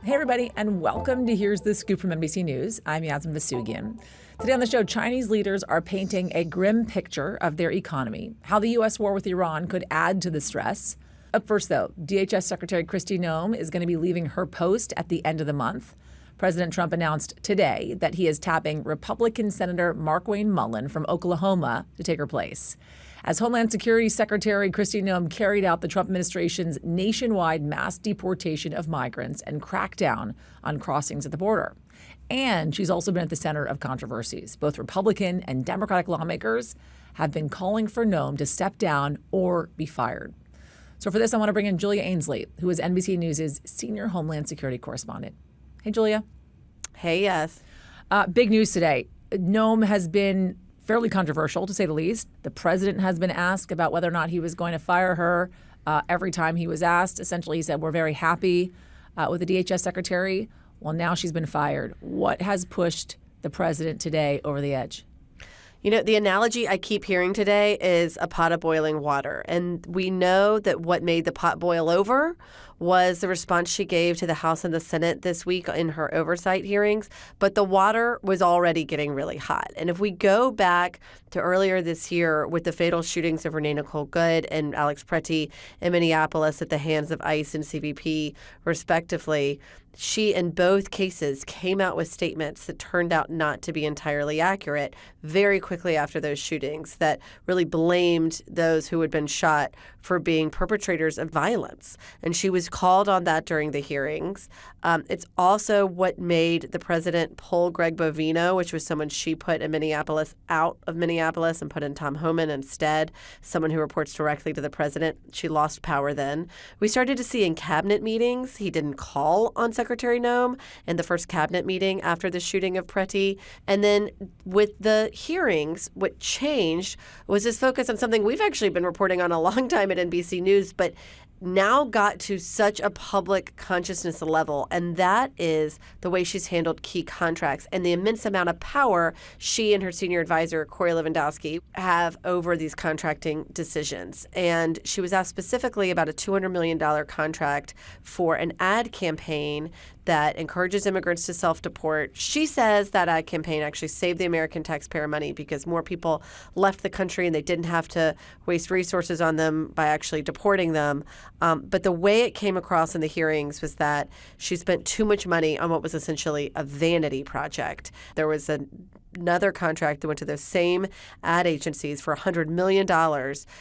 Hey, everybody, and welcome to Here's the Scoop from NBC News. I'm Yasmin Vasugian. Today on the show, Chinese leaders are painting a grim picture of their economy, how the U.S. war with Iran could add to the stress. Up first, though, DHS Secretary Kristi Noem is going to be leaving her post at the end of the month. President Trump announced today that he is tapping Republican Senator Markwayne Mullin from Oklahoma to take her place. As Homeland Security Secretary, Kristi Noem carried out the Trump administration's nationwide mass deportation of migrants and crackdown on crossings at the border. And she's also been at the center of controversies. Both Republican and Democratic lawmakers have been calling for Noem to step down or be fired. So for this, I want to bring in Julia Ainsley, who is NBC News' senior Homeland Security correspondent. Hey, Julia. Hey, yes. Big news today. Noem has been fairly controversial, to say the least. The president has been asked about whether or not he was going to fire her. Every time he was asked, essentially he said, we're very happy with the DHS secretary. Well, now she's been fired. What has pushed the president today over the edge? You know, the analogy I keep hearing today is a pot of boiling water. And we know that what made the pot boil over was the response she gave to the House and the Senate this week in her oversight hearings. But the water was already getting really hot. And if we go back to earlier this year with the fatal shootings of Renee Nicole Good and Alex Pretty in Minneapolis at the hands of ICE and CBP, respectively, she, in both cases, came out with statements that turned out not to be entirely accurate very quickly after those shootings that really blamed those who had been shot for being perpetrators of violence. And she was called on that during the hearings. It's also what made the president pull Greg Bovino, which was someone she put in Minneapolis, out of Minneapolis and put in Tom Homan instead, someone who reports directly to the president. She lost power then. We started to see in cabinet meetings, he didn't call on Secretary Noem in the first cabinet meeting after the shooting of Pretty. And then with the hearings, what changed was his focus on something we've actually been reporting on a long time at NBC News, but now got to such a public consciousness level, and that is the way she's handled key contracts and the immense amount of power she and her senior advisor, Corey Lewandowski, have over these contracting decisions. And she was asked specifically about a $200 million contract for an ad campaign that encourages immigrants to self-deport. She says that ad campaign actually saved the American taxpayer money because more people left the country and they didn't have to waste resources on them by actually deporting them. But the way it came across in the hearings was that she spent too much money on what was essentially a vanity project. There was another contract that went to those same ad agencies for $100 million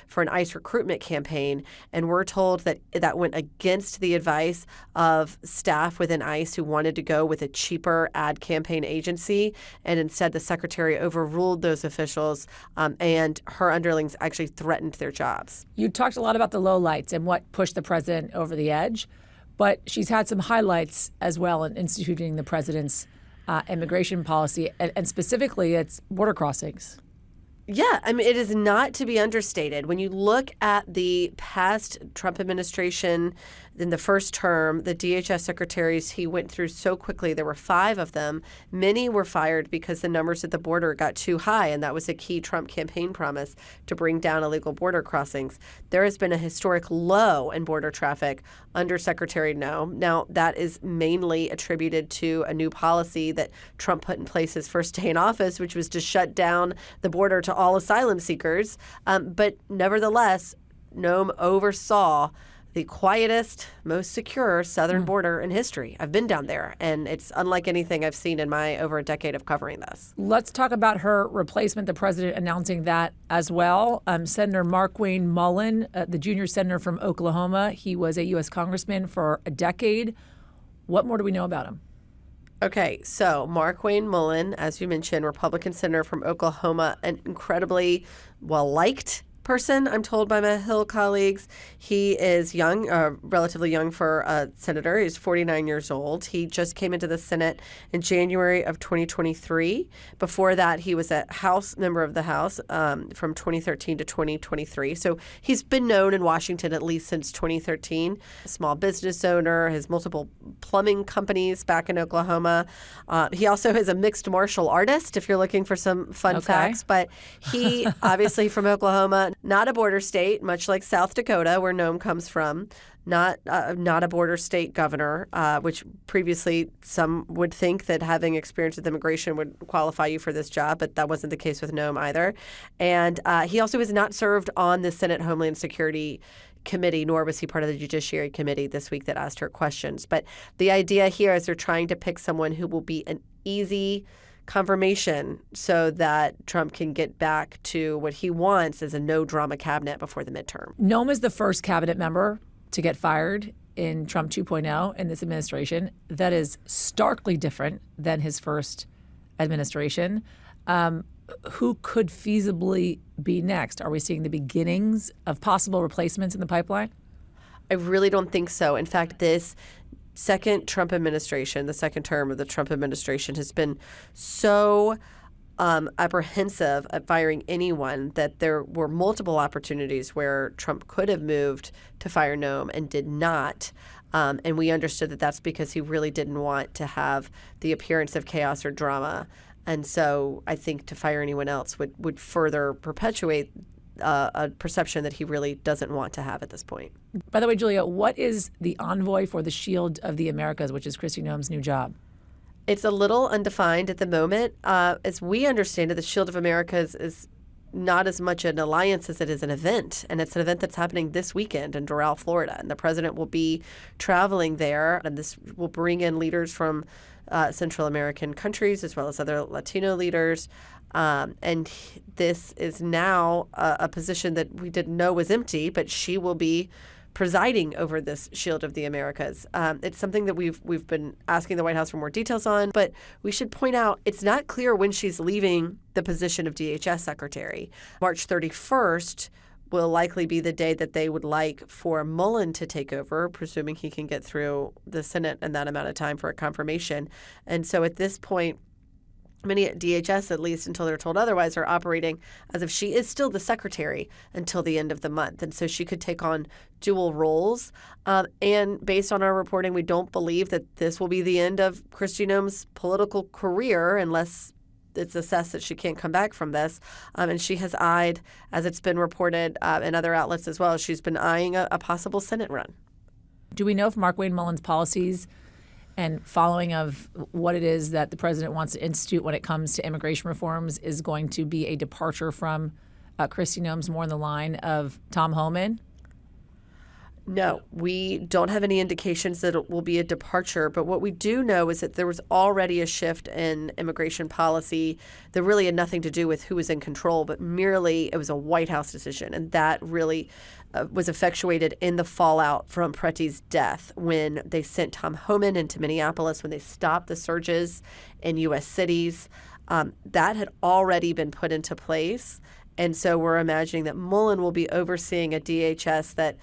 for an ICE recruitment campaign. And we're told that that went against the advice of staff within ICE who wanted to go with a cheaper ad campaign agency. And instead, the secretary overruled those officials and her underlings actually threatened their jobs. You talked a lot about the lowlights and what pushed the president over the edge, but she's had some highlights as well in instituting the president's immigration policy, and specifically its border crossings. Yeah, I mean, it is not to be understated. When you look at the past Trump administration in the first term, the DHS secretaries he went through so quickly, there were 5 of them. Many were fired because the numbers at the border got too high, and that was a key Trump campaign promise to bring down illegal border crossings. There has been a historic low in border traffic under Secretary Noem. Now, that is mainly attributed to a new policy that Trump put in place his first day in office, which was to shut down the border to all asylum seekers. But nevertheless, Noem oversaw the quietest, most secure southern border in history. I've been down there, and it's unlike anything I've seen in my over a decade of covering this. Let's talk about her replacement, the president announcing that as well. Senator Markwayne Mullin, the junior senator from Oklahoma. He was a U.S. congressman for a decade. What more do we know about him? Okay, so Markwayne Mullin, as you mentioned, Republican senator from Oklahoma, an incredibly well-liked person, I'm told by my Hill colleagues. He is young, relatively young for a senator. He's 49 years old. He just came into the Senate in January of 2023. Before that, he was a House member of the House from 2013 to 2023. So he's been known in Washington at least since 2013. A small business owner, has multiple plumbing companies back in Oklahoma. He also is a mixed martial artist, if you're looking for some fun facts. But he, obviously from Oklahoma, not a border state, much like South Dakota, where Noem comes from. Not a border state governor, which previously some would think that having experience with immigration would qualify you for this job, but that wasn't the case with Noem either. And he also was not served on the Senate Homeland Security Committee, nor was he part of the Judiciary Committee this week that asked her questions. But the idea here is they're trying to pick someone who will be an easy confirmation so that Trump can get back to what he wants as a no-drama cabinet before the midterm. Noem is the first cabinet member to get fired in Trump 2.0 in this administration. That is starkly different than his first administration. Who could feasibly be next? Are we seeing the beginnings of possible replacements in the pipeline? I really don't think so. In fact, this second Trump administration, the second term of the Trump administration, has been so apprehensive at firing anyone that there were multiple opportunities where Trump could have moved to fire Noem and did not. And we understood that that's because he really didn't want to have the appearance of chaos or drama. And so I think to fire anyone else would further perpetuate a perception that he really doesn't want to have at this point. By the way, Julia, what is the envoy for the Shield of the Americas, which is Kristi Noem's new job? It's a little undefined at the moment. As we understand it, the Shield of Americas is not as much an alliance as it is an event. And it's an event that's happening this weekend in Doral, Florida. And the president will be traveling there. And this will bring in leaders from Central American countries as well as other Latino leaders. And this is now a position that we didn't know was empty, but she will be presiding over this Shield of the Americas. It's something that we've been asking the White House for more details on, but we should point out it's not clear when she's leaving the position of DHS secretary. March 31st will likely be the day that they would like for Mullin to take over, presuming he can get through the Senate in that amount of time for a confirmation. And so at this point, many at DHS, at least until they're told otherwise, are operating as if she is still the secretary until the end of the month. And so she could take on dual roles. And based on our reporting, we don't believe that this will be the end of Kristi Noem's political career unless it's assessed that she can't come back from this. And she has eyed, as it's been reported in other outlets as well, she's been eyeing a possible Senate run. Do we know if Markwayne Mullin's policies and following of what it is that the president wants to institute when it comes to immigration reforms is going to be a departure from Kristi Noem's, more in the line of Tom Homan? No, we don't have any indications that it will be a departure. But what we do know is that there was already a shift in immigration policy that really had nothing to do with who was in control, but merely it was a White House decision. And that really was effectuated in the fallout from Pretty's death when they sent Tom Homan into Minneapolis, when they stopped the surges in U.S. cities. That had already been put into place. And so we're imagining that Mullin will be overseeing a DHS that,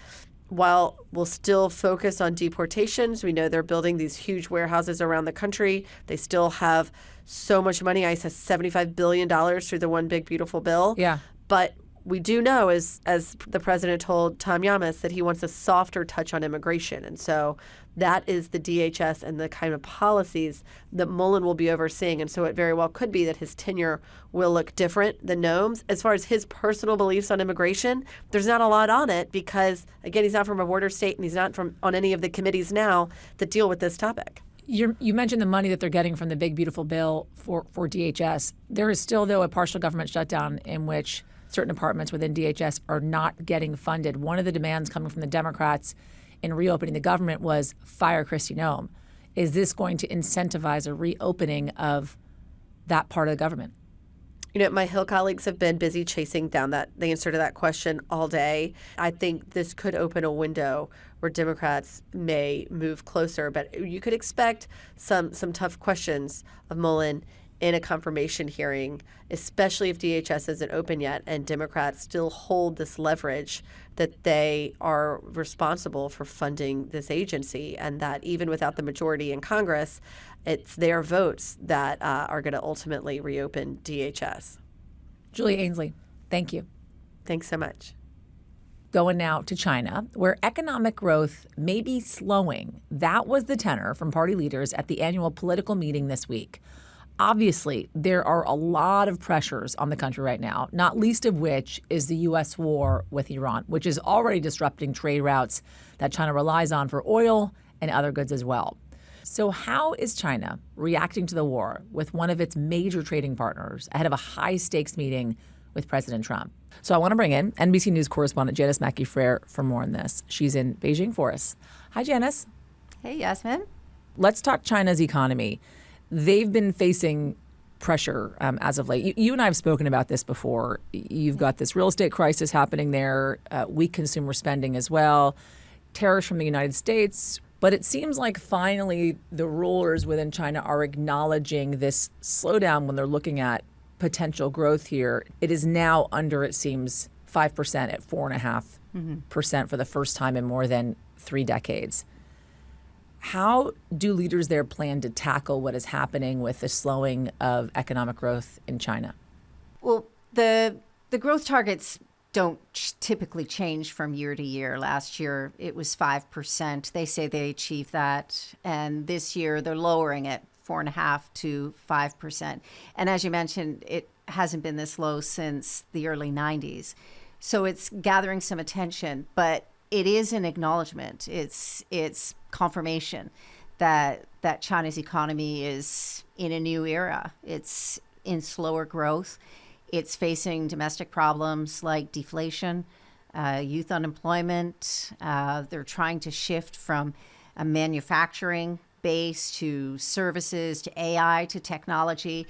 while we'll still focus on deportations, we know they're building these huge warehouses around the country. They still have so much money. ICE has $75 billion through the One Big Beautiful Bill. Yeah. But we do know, as the president told Tom Janis, that he wants a softer touch on immigration. And so that is the DHS and the kind of policies that Mullin will be overseeing. And so it very well could be that his tenure will look different than Noem's. As far as his personal beliefs on immigration, there's not a lot on it because, again, he's not from a border state and he's not on any of the committees now that deal with this topic. You mentioned the money that they're getting from the Big Beautiful Bill for DHS. There is still, though, a partial government shutdown in which certain departments within DHS are not getting funded. One of the demands coming from the Democrats in reopening the government was fire Kristi Noem. Is this going to incentivize a reopening of that part of the government? You know, my Hill colleagues have been busy chasing down the answer to that question all day. I think this could open a window where Democrats may move closer, but you could expect some tough questions of Mullin in a confirmation hearing, especially if DHS isn't open yet and Democrats still hold this leverage that they are responsible for funding this agency, and that even without the majority in Congress, it's their votes that are going to ultimately reopen DHS. Julia Ainsley, thank you. Thanks so much. Going now to China, where economic growth may be slowing. That was the tenor from party leaders at the annual political meeting this week. Obviously, there are a lot of pressures on the country right now, not least of which is the U.S. war with Iran, which is already disrupting trade routes that China relies on for oil and other goods as well. So how is China reacting to the war with one of its major trading partners ahead of a high-stakes meeting with President Trump? So I want to bring in NBC News correspondent Janis Mackey Frayer for more on this. She's in Beijing for us. Hi, Janis. Hey, Yasmin. Let's talk China's economy. They've been facing pressure as of late. You and I have spoken about this before. You've got this real estate crisis happening there, weak consumer spending as well, tariffs from the United States. But it seems like finally the rulers within China are acknowledging this slowdown when they're looking at potential growth here. It is now under, it seems, 5% at 4.5% for the first time in more than 3 decades. How do leaders there plan to tackle what is happening with the slowing of economic growth in China? Well, the growth targets don't typically change from year to year. Last year, it was 5%. They say they achieved that. And this year, they're lowering it 4.5% to 5%. And as you mentioned, it hasn't been this low since the early 90s. So it's gathering some attention, but it is an acknowledgement. It's confirmation that China's economy is in a new era. It's in slower growth. It's facing domestic problems like deflation, youth unemployment. They're trying to shift from a manufacturing base to services, to AI, to technology.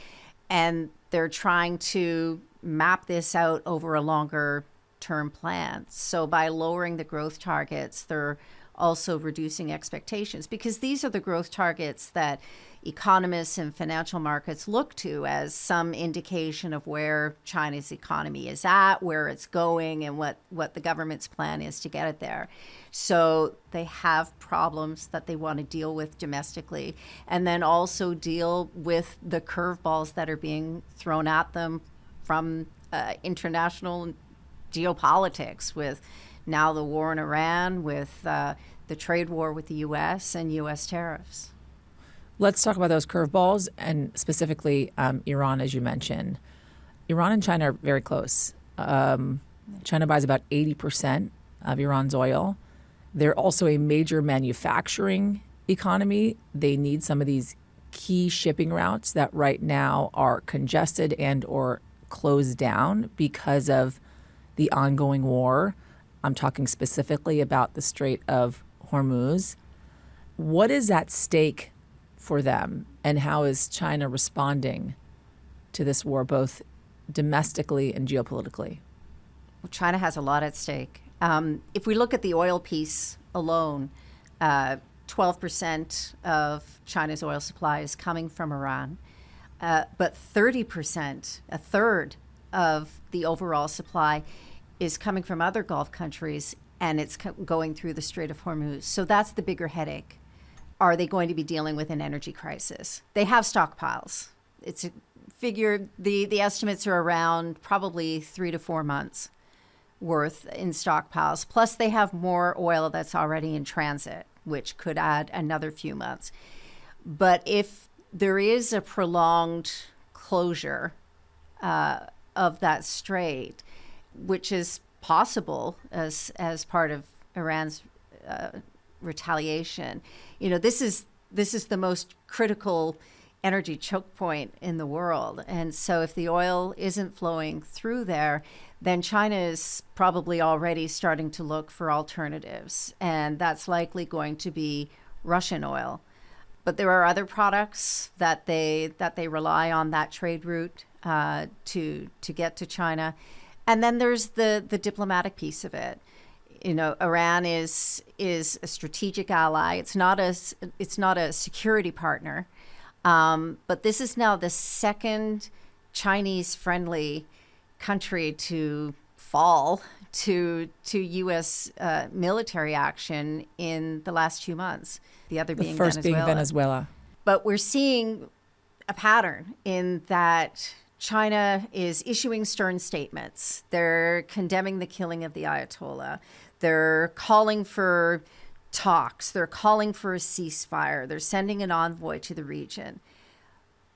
And they're trying to map this out over a longer term plan. So by lowering the growth targets, they're also reducing expectations, because these are the growth targets that economists and financial markets look to as some indication of where China's economy is at, where it's going, and what the government's plan is to get it there. So they have problems that they want to deal with domestically, and then also deal with the curveballs that are being thrown at them from international geopolitics, with now the war in Iran, with the trade war with the U.S. and U.S. tariffs. Let's talk about those curveballs, and specifically Iran, as you mentioned. Iran and China are very close. China buys about 80% of Iran's oil. They're also a major manufacturing economy. They need some of these key shipping routes that right now are congested and or closed down because of the ongoing war. I'm talking specifically about the Strait of Hormuz. What is at stake for them, and how is China responding to this war, both domestically and geopolitically? Well, China has a lot at stake. If we look at the oil piece alone, 12% of China's oil supply is coming from Iran, but 30%, a third of the overall supply, is coming from other Gulf countries, and it's going through the Strait of Hormuz. So that's the bigger headache. Are they going to be dealing with an energy crisis? They have stockpiles. It's a figure, the estimates are around probably 3 to 4 months worth in stockpiles. Plus they have more oil that's already in transit, which could add another few months. But if there is a prolonged closure of that strait, which is possible as part of Iran's retaliation, this is the most critical energy choke point in the world. And so if the oil isn't flowing through there, then China is probably already starting to look for alternatives. And that's likely going to be Russian oil. But there are other products that they rely on that trade route to get to China. And then there's the diplomatic piece of it. Iran is a strategic ally. It's not a security partner. But this is now the second Chinese-friendly country to fall to U.S. military action in the last 2 months. The other being Venezuela. The first being Venezuela. But we're seeing a pattern in that China is issuing stern statements. They're condemning the killing of the Ayatollah. They're calling for talks. They're calling for a ceasefire. They're sending an envoy to the region.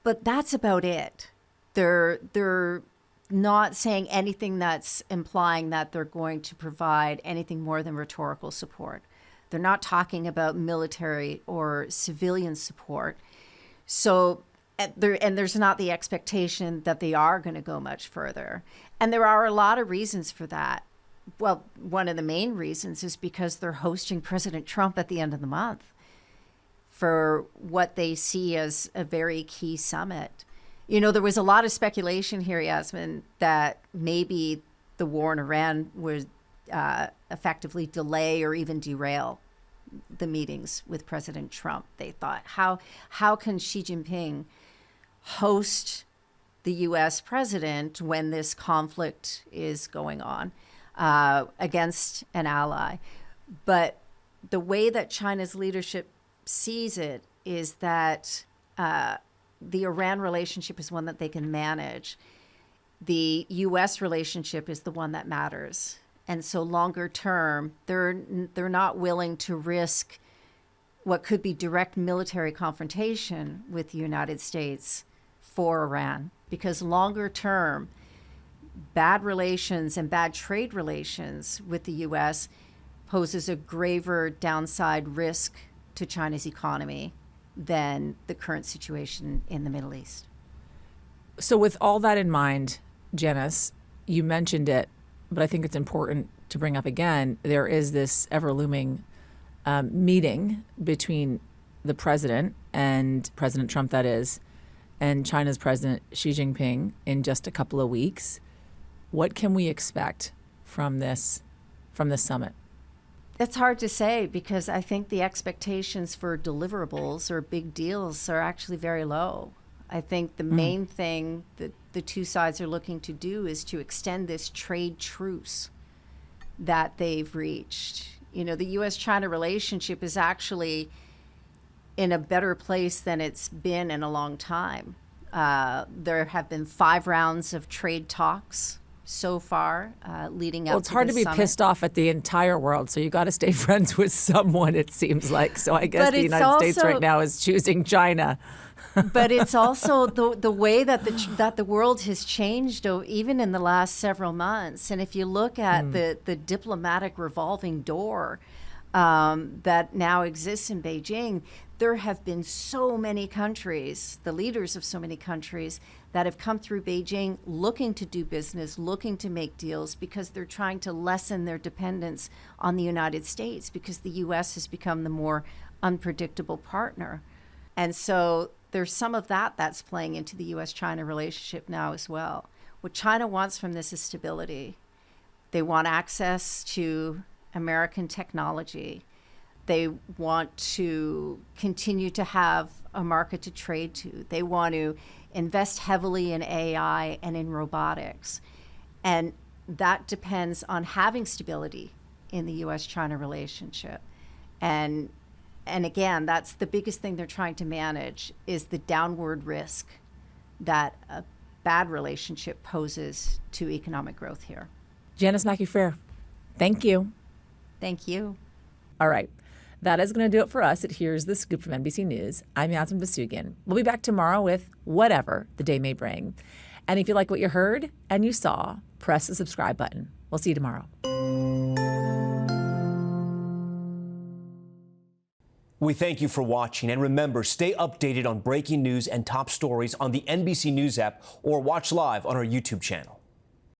But that's about it. They're not saying anything that's implying that they're going to provide anything more than rhetorical support. They're not talking about military or civilian support. So, and there's not the expectation that they are going to go much further. And there are a lot of reasons for that. Well, one of the main reasons is because they're hosting President Trump at the end of the month for what they see as a very key summit. You know, there was a lot of speculation here, Yasmin, that maybe the war in Iran would effectively delay or even derail the meetings with President Trump. They thought, how can Xi Jinping host the U.S. president when this conflict is going on against an ally? But the way that China's leadership sees it is that the Iran relationship is one that they can manage. The U.S. relationship is the one that matters. And so longer term, they're not willing to risk what could be direct military confrontation with the United States for Iran, because longer term, bad relations and bad trade relations with the U.S. poses a graver downside risk to China's economy than the current situation in the Middle East. So with all that in mind, Janis, you mentioned it, but I think it's important to bring up again, there is this ever-looming meeting between the president and President Trump, that is, and China's President Xi Jinping in just a couple of weeks. What can we expect from this summit? It's hard to say, because I think the expectations for deliverables or big deals are actually very low. I think the main thing that the two sides are looking to do is to extend this trade truce that they've reached. You know, the U.S.-China relationship is actually in a better place than it's been in a long time. There have been 5 rounds of trade talks so far, leading up to Well, it's hard to be summit. pissed off at the entire world, so you got to stay friends with someone, it seems like. So I guess But the it's United States also- right now is choosing China. But it's also the way that the world has changed, even in the last several months. And if you look at the diplomatic revolving door that now exists in Beijing, there have been so many countries, the leaders of so many countries, that have come through Beijing looking to do business, looking to make deals, because they're trying to lessen their dependence on the United States, because the U.S. has become the more unpredictable partner. And so there's some of that's playing into the U.S.-China relationship now as well. What China wants from this is stability. They want access to American technology. They want to continue to have a market to trade to. They want to invest heavily in AI and in robotics. And that depends on having stability in the U.S.-China relationship. And again, that's the biggest thing they're trying to manage, is the downward risk that a bad relationship poses to economic growth here. Janis, Mackey, Frayer, thank you. Thank you. All right. That is going to do it for us at Here's the Scoop from NBC News. I'm Yasmin Vasugian. We'll be back tomorrow with whatever the day may bring. And if you like what you heard and you saw, press the subscribe button. We'll see you tomorrow. We thank you for watching, and remember, stay updated on breaking news and top stories on the NBC News app, or watch live on our YouTube channel.